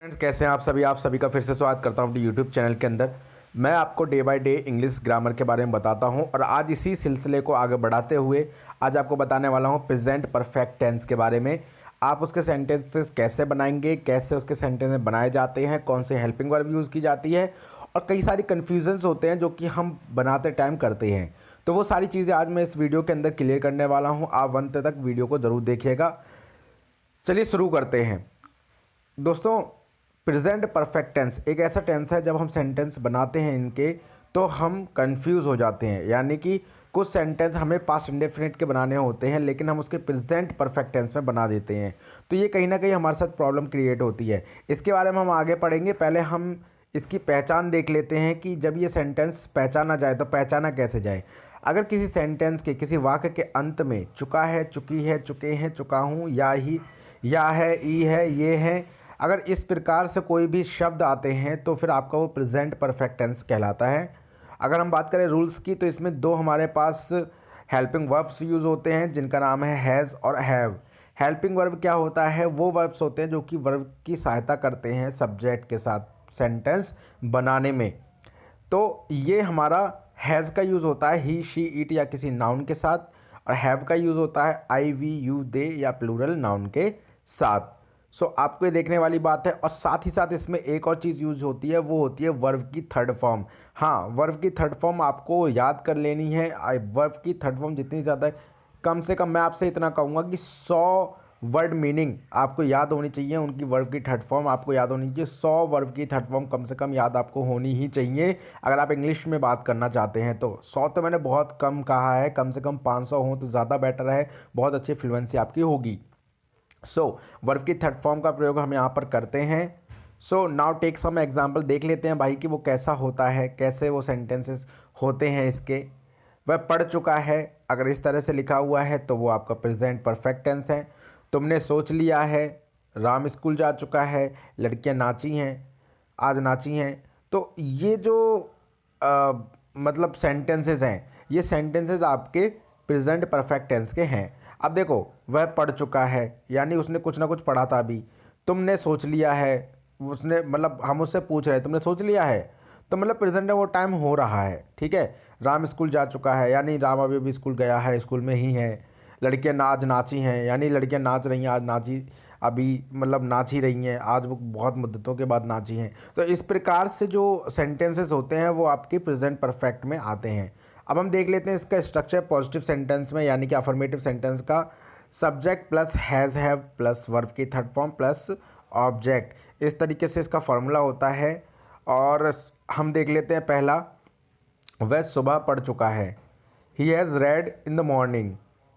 Friends, कैसे हैं आप सभी का फिर से स्वागत करता हूं अपने यूट्यूब चैनल के अंदर। मैं आपको day by day English grammar के बारे में बताता हूं और आज इसी सिलसिले को आगे बढ़ाते हुए आज आपको बताने वाला हूं प्रेजेंट परफेक्ट टेंस के बारे में। आप उसके सेंटेंसेस कैसे बनाएंगे, कैसे उसके सेंटेंसेस बनाए जाते हैं, कौन से हेल्पिंग वर्ब यूज़ की जाती है और कई सारी कन्फ्यूजन्स होते हैं जो कि हम बनाते टाइम करते हैं। तो वो सारी चीज़ें आज मैं इस वीडियो के अंदर क्लियर करने वाला हूँ। आप अंत तक वीडियो को ज़रूर देखिएगा। चलिए शुरू करते हैं दोस्तों। प्रेजेंट परफेक्ट टेंस एक ऐसा टेंस है जब हम सेंटेंस बनाते हैं इनके तो हम कंफ्यूज हो जाते हैं, यानी कि कुछ सेंटेंस हमें पास्ट इंडेफिनिट के बनाने होते हैं लेकिन हम उसके प्रेजेंट परफेक्ट टेंस में बना देते हैं। तो ये कहीं ना कहीं हमारे साथ प्रॉब्लम क्रिएट होती है। इसके बारे में हम आगे पढ़ेंगे। पहले हम इसकी पहचान देख लेते हैं कि जब ये सेंटेंस पहचाना जाए तो पहचाना कैसे जाए। अगर किसी सेंटेंस के किसी वाक्य के अंत में चुका है, चुकी है, चुके हैं, चुका हूँ, या ही, या है, ई है, ये है, अगर इस प्रकार से कोई भी शब्द आते हैं तो फिर आपका वो प्रेजेंट परफेक्ट टेंस कहलाता है। अगर हम बात करें रूल्स की तो इसमें दो हमारे पास हेल्पिंग वर्ब्स यूज़ होते हैं जिनका नाम है हैज़ और हैव। हेल्पिंग वर्ब क्या होता है? वो वर्ब्स होते हैं जो कि वर्ब की सहायता करते हैं सब्जेक्ट के साथ सेंटेंस बनाने में। तो ये हमारा हैज़ का यूज़ होता है ही, शी, इट या किसी नाउन के साथ, और हैव का यूज़ होता है आई, वी, यू, दे या प्लूरल नाउन के साथ। सो आपको ये देखने वाली बात है। और साथ ही साथ इसमें एक और चीज़ यूज होती है, वो होती है वर्ब की थर्ड फॉर्म। हाँ, वर्ब की थर्ड फॉर्म आपको याद कर लेनी है। वर्ब की थर्ड फॉर्म जितनी ज़्यादा है, कम से कम मैं आपसे इतना कहूँगा कि 100 वर्ड मीनिंग आपको याद होनी चाहिए। उनकी वर्ब की थर्ड फॉर्म आपको याद होनी चाहिए। 100 वर्ब की थर्ड फॉर्म कम से कम याद आपको होनी ही चाहिए अगर आप इंग्लिश में बात करना चाहते हैं तो। 100 तो मैंने बहुत कम कहा है, कम से कम 500 हो तो ज़्यादा बेटर है, बहुत अच्छी फ्लुएंसी आपकी होगी। वर्ब की थर्ड फॉर्म का प्रयोग हम यहाँ पर करते हैं। नाउ टेक सम एग्जाम्पल, देख लेते हैं भाई कि वो कैसा होता है, कैसे वो सेंटेंसेस होते हैं इसके। वह पढ़ चुका है, अगर इस तरह से लिखा हुआ है तो वो आपका प्रेजेंट परफेक्ट टेंस है। तुमने सोच लिया है, राम स्कूल जा चुका है, लड़कियाँ नाची हैं, आज नाची हैं। तो ये जो मतलब सेंटेंसेस हैं, ये सेंटेंसेस आपके प्रेजेंट परफेक्ट टेंस के हैं। अब देखो, वह पढ़ चुका है यानी उसने कुछ ना कुछ पढ़ा था अभी। तुमने सोच लिया है, उसने मतलब हम उससे पूछ रहे हैं तुमने सोच लिया है, तो मतलब प्रेजेंट में वो टाइम हो रहा है। ठीक है। राम स्कूल जा चुका है यानी राम अभी भी स्कूल गया है, स्कूल में ही है। लड़कियां नाच नाची हैं यानी लड़कियां नाच रही हैं, आज नाची, अभी मतलब नाच ही रही हैं, आज वो बहुत मुद्दतों के बाद नाची हैं। तो इस प्रकार से जो सेंटेंसेस होते हैं वो आपके प्रेजेंट परफेक्ट में आते हैं। अब हम देख लेते हैं इसका स्ट्रक्चर पॉजिटिव सेंटेंस में, यानी कि अफर्मेटिव सेंटेंस का। Subject plus has have plus verb की थर्ड फॉर्म प्लस ऑब्जेक्ट, इस तरीके से इसका फॉर्मूला होता है। और हम देख लेते हैं पहला, वह सुबह पढ़ चुका है, he has red in the morning.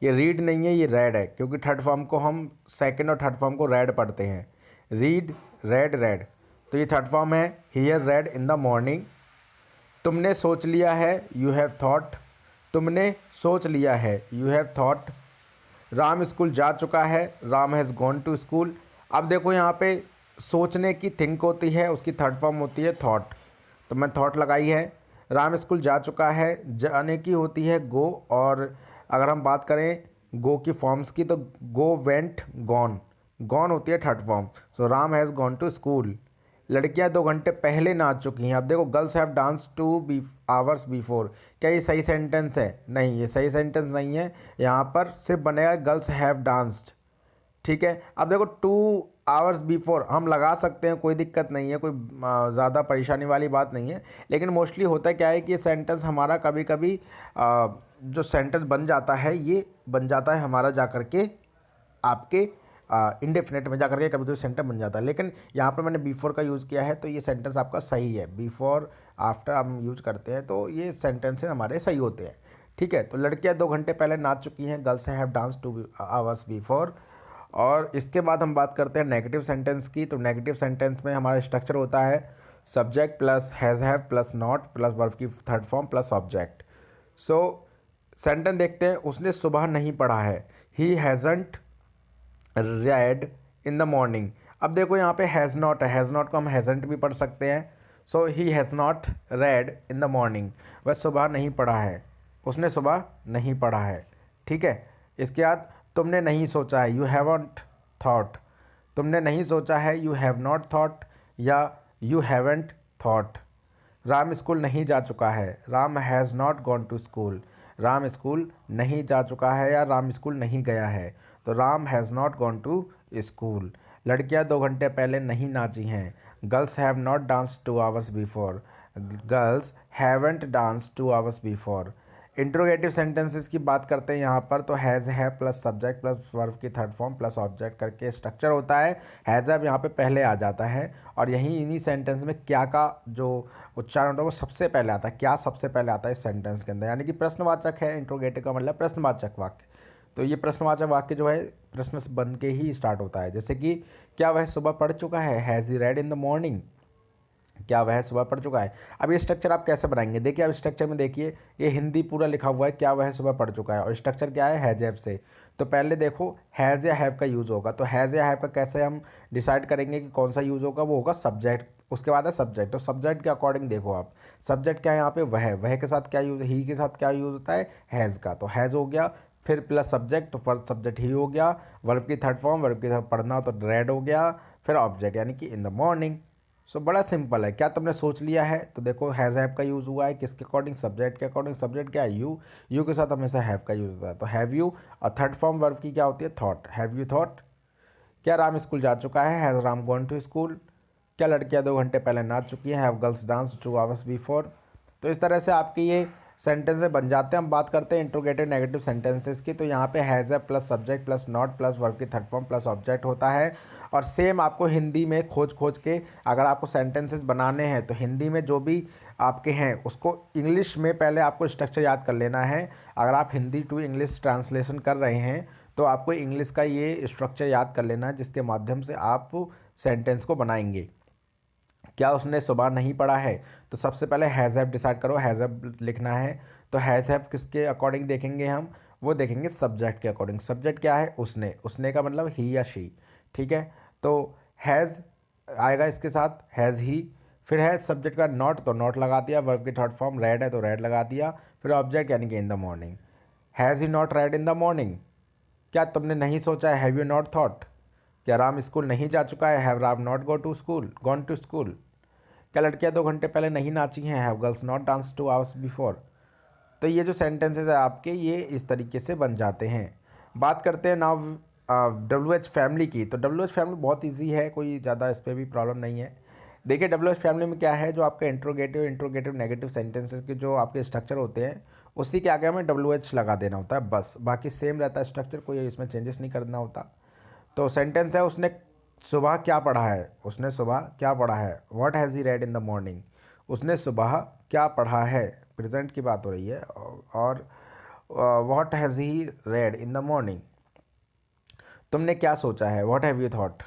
ये रीड नहीं है, ये रेड है, क्योंकि थर्ड फॉर्म को हम सेकंड और थर्ड फॉर्म को रेड पढ़ते हैं। रीड, रेड, रेड, तो ये थर्ड फॉर्म है, he has red in the morning. तुमने सोच लिया है, यू हैव थॉट, तुमने सोच लिया है, you have thought. Ram school जा चुका है, Ram has gone to school. अब देखो यहाँ पे सोचने की थिंक होती है, उसकी थर्ड फॉर्म होती है थॉट, तो मैं थॉट लगाई है। राम स्कूल जा चुका है, जाने की होती है गो, और अगर हम बात करें गो की फॉर्म्स की तो गो, वेंट, गॉन, गॉन होती है third form. So Ram has gone to school. लड़कियां 2 घंटे पहले नाच चुकी हैं। अब देखो, girls have dance 2 hours before, क्या ये सही सेंटेंस है? नहीं, ये सही सेंटेंस नहीं है। यहाँ पर सिर्फ बनेगा गर्ल्स हैव डांस्ड। ठीक है। अब देखो 2 आवर्स बिफोर हम लगा सकते हैं, कोई दिक्कत नहीं है, कोई ज़्यादा परेशानी वाली बात नहीं है। लेकिन मोस्टली होता क्या है कि ये सेंटेंस हमारा कभी कभी जो सेंटेंस बन जाता है, ये बन जाता है हमारा जा कर के आपके इंडेफिनेट में जाकर के कभी कभी सेंटेंस बन जाता है। लेकिन यहाँ पर मैंने बिफोर का यूज़ किया है तो ये सेंटेंस आपका सही है। बिफोर, आफ्टर हम यूज करते हैं तो ये सेंटेंसेस हमारे सही होते हैं। ठीक है। तो लड़कियाँ 2 घंटे पहले नाच चुकी हैं, girls have dance 2 hours before. और इसके बाद हम बात करते हैं नेगेटिव सेंटेंस की। तो नेगेटिव सेंटेंस में हमारा स्ट्रक्चर होता है subject plus has have plus not plus verb की third form plus object. Sentence देखते हैं, उसने सुबह नहीं पढ़ा है, ही hasn't read in the morning. अब देखो यहाँ पे हैज़ नॉट है, हैज़ नॉट को हम हैज़ंट भी पढ़ सकते हैं। So he has not read in the morning, वह सुबह नहीं पढ़ा है, उसने सुबह नहीं पढ़ा है। ठीक है। इसके बाद तुमने नहीं सोचा है, यू हैवंट थॉट, तुमने नहीं सोचा है, यू हैव नॉट थॉट। या you haven't thought. Ram school नहीं जा चुका है, Ram has not gone to school. Ram school नहीं जा चुका है या राम स्कूल नहीं गया है, तो Ram has not gone to school. लड़कियां 2 घंटे पहले नहीं नाची हैं, girls have not dance 2 hours before. Girls haven't dance 2 hours before. Interrogative sentences की बात करते हैं यहाँ पर, तो हैज़ है प्लस सब्जेक्ट प्लस वर्ब की थर्ड फॉर्म प्लस ऑब्जेक्ट करके स्ट्रक्चर होता है। हैज़ हैव यहाँ पे पहले आ जाता है और यहीं इन्हीं सेंटेंस में क्या का जो उच्चारण होता है वो सबसे पहले आता है। क्या सबसे पहले आता है इस सेंटेंस के अंदर, यानी कि प्रश्नवाचक है। इंट्रोगेटिव का मतलब प्रश्नवाचक वाक्य। तो ये प्रश्नवाचक वाक्य जो है प्रश्न से बन के ही स्टार्ट होता है। जैसे कि क्या वह सुबह पढ़ चुका है, has he read in the morning. क्या वह सुबह पढ़ चुका है। अब ये स्ट्रक्चर आप कैसे बनाएंगे, देखिए अब स्ट्रक्चर में देखिए ये हिंदी पूरा लिखा हुआ है, क्या वह सुबह पढ़ चुका है, और स्ट्रक्चर क्या है, हैज़ हैव से। तो पहले देखो हैज़ या हैव का यूज़ होगा, तो हैज़ या हैव का कैसे हम डिसाइड करेंगे कि कौन सा यूज़ होगा, वो होगा सब्जेक्ट। उसके बाद है सब्जेक्ट, तो सब्जेक्ट के अकॉर्डिंग देखो आप सब्जेक्ट क्या है यहाँ पे, वह के साथ क्या यूज़, ही के साथ क्या यूज़ होता है, हैज़ का, तो हैज़ हो गया। फिर प्लस सब्जेक्ट, तो फर्स्ट सब्जेक्ट ही हो गया। वर्ब की थर्ड फॉर्म, वर्ब की थर्ड पढ़ना तो रेड हो गया। फिर ऑब्जेक्ट यानी कि इन द मॉर्निंग। सो बड़ा सिंपल है। क्या तुमने सोच लिया है, तो देखो हैज़ हैव का यूज़ हुआ है किसके अकॉर्डिंग, सब्जेक्ट के अकॉर्डिंग। सब्जेक्ट क्या है, यू। यू के साथ हमेशा हैव का यूज़ होता है, तो हैव यू। और थर्ड फॉर्म वर्ब की क्या होती है, थॉट। Have you thought. क्या राम स्कूल जा चुका है, has Ram gone to school. क्या लड़कियां 2 घंटे पहले नाच चुकी हैं, have girls dance 2 hours before. तो इस तरह से आपके ये सेंटेंसेस बन जाते हैं। हम बात करते हैं इंट्रोगेटिव नेगेटिव सेंटेंसेस की, तो यहाँ पे हैज़ है plus subject plus not plus verb की थर्ड फॉर्म प्लस ऑब्जेक्ट होता है। और सेम आपको हिंदी में खोज खोज के अगर आपको सेंटेंसेस बनाने हैं, तो हिंदी में जो भी आपके हैं उसको इंग्लिश में पहले आपको स्ट्रक्चर याद कर लेना है। अगर आप हिंदी टू इंग्लिश ट्रांसलेशन कर रहे हैं, तो आपको इंग्लिश का ये स्ट्रक्चर याद कर लेना है, जिसके माध्यम से आप सेंटेंस को बनाएंगे। क्या उसने सुबह नहीं पढ़ा है, तो सबसे पहले हैज़ हैव डिसाइड करो, हैज़ हैव लिखना है। तो हैज़ हैव किसके अकॉर्डिंग देखेंगे हम, वो देखेंगे सब्जेक्ट के अकॉर्डिंग। सब्जेक्ट क्या है, उसने। उसने का मतलब ही या शी, ठीक है। तो हैज़ आएगा इसके साथ, हैज़ ही। फिर है सब्जेक्ट का नॉट, तो नॉट लगा दिया। वर्ब की थर्ड फॉर्म रेड है तो रेड लगा दिया। फिर ऑब्जेक्ट यानी कि इन the morning. Has he not read in the morning. क्या तुमने नहीं सोचा है, हैव यू नॉट थॉट। क्या राम स्कूल नहीं जा चुका है, have Ram not gone to school. क्या लड़कियां 2 घंटे पहले नहीं नाची हैं, have girls not dance 2 hours before. तो ये जो सेंटेंसेस है आपके, ये इस तरीके से बन जाते हैं। बात करते हैं नाउ WH फैमिली की। तो WH फैमिली बहुत इजी है, कोई ज़्यादा इस पर भी प्रॉब्लम नहीं है। देखिए WH फैमिली में क्या है, जो आपके इंट्रोगेटिव नेगेटिव सेंटेंसेस के जो आपके स्ट्रक्चर होते हैं, उसी के आगे हमें WH लगा देना होता है बस। बाकी सेम रहता है स्ट्रक्चर, कोई इसमें चेंजेस नहीं करना होता। तो सेंटेंस है, उसने सुबह क्या पढ़ा है। उसने सुबह क्या पढ़ा है, what has he read in the morning. उसने सुबह क्या पढ़ा है, प्रेजेंट की बात हो रही है। और what has he read in the morning. तुमने क्या सोचा है, what have you thought.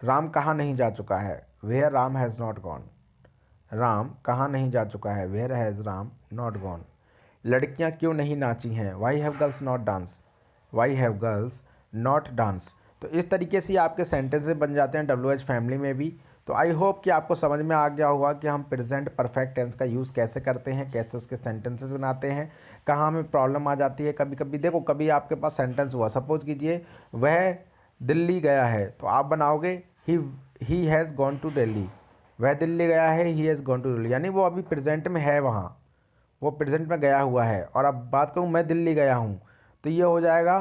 Ram कहाँ नहीं जा चुका है, where Ram has not gone. Ram कहाँ नहीं जा चुका है, where has Ram not gone. लड़कियाँ क्यों नहीं नाची हैं, why have girls not dance. Why have girls not dance. तो इस तरीके से आपके सेंटेंसेस बन जाते हैं WH फैमिली में भी। तो आई होप कि आपको समझ में आ गया होगा कि हम प्रेजेंट परफेक्ट टेंस का यूज़ कैसे करते हैं, कैसे उसके सेंटेंसेस बनाते हैं, कहाँ हमें प्रॉब्लम आ जाती है। कभी कभी देखो, कभी आपके पास सेंटेंस हुआ, सपोज कीजिए वह दिल्ली गया है, तो आप बनाओगे he has gone to Delhi. वह दिल्ली गया है, he has gone to Delhi, यानी वो अभी प्रेजेंट में है वहाँ, वो प्रेजेंट में गया हुआ है। और अब बात करूँ मैं दिल्ली गया हूँ, तो ये हो जाएगा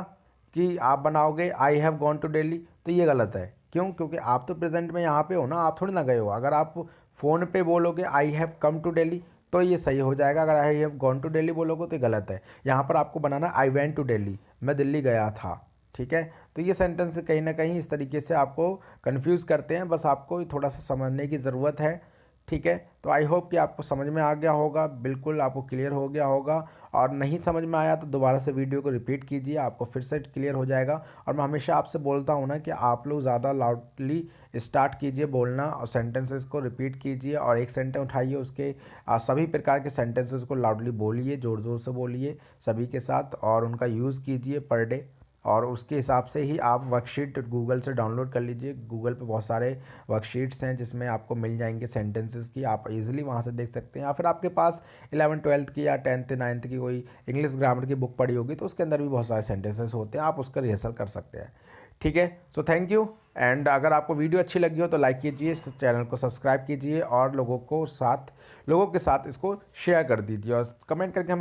कि आप बनाओगे I have gone to Delhi, तो ये गलत है। क्यों, क्योंकि आप तो प्रेजेंट में यहाँ पे हो ना, आप थोड़ी ना गए हो। अगर आप फ़ोन पे बोलोगे I have come to Delhi, तो ये सही हो जाएगा। अगर I have gone to Delhi बोलोगे तो ये गलत है। यहाँ पर आपको बनाना आई वेंट टू दिल्ली, मैं दिल्ली गया था, ठीक है। तो ये सेंटेंस कहीं ना कहीं इस तरीके से आपको कंफ्यूज करते हैं, बस आपको थोड़ा सा समझने की ज़रूरत है, ठीक है। तो आई होप कि आपको समझ में आ गया होगा, बिल्कुल आपको क्लियर हो गया होगा। और नहीं समझ में आया तो दोबारा से वीडियो को रिपीट कीजिए, आपको फिर से क्लियर हो जाएगा। और मैं हमेशा आपसे बोलता हूँ ना कि आप लोग ज़्यादा लाउडली स्टार्ट कीजिए बोलना, और सेंटेंसेस को रिपीट कीजिए, और एक सेंटेंस उठाइए, उसके सभी प्रकार के सेंटेंसेस को लाउडली बोलिए, ज़ोर ज़ोर से बोलिए सभी के साथ, और उनका यूज़ कीजिए पर डे। और उसके हिसाब से ही आप वर्कशीट गूगल से डाउनलोड कर लीजिए। गूगल पे बहुत सारे वर्कशीट्स हैं जिसमें आपको मिल जाएंगे सेंटेंसेस की, आप इजीली वहाँ से देख सकते हैं। या फिर आपके पास 11th-12th की या 10th-9th की कोई इंग्लिश ग्रामर की बुक पड़ी होगी, तो उसके अंदर भी बहुत सारे सेंटेंसेस होते हैं, आप उसका रिहर्सल कर सकते हैं, ठीक है। सो थैंक यू एंड अगर आपको वीडियो अच्छी लगी हो तो लाइक कीजिए, चैनल को सब्सक्राइब कीजिए और लोगों के साथ इसको शेयर कर दीजिए और कमेंट करके हमें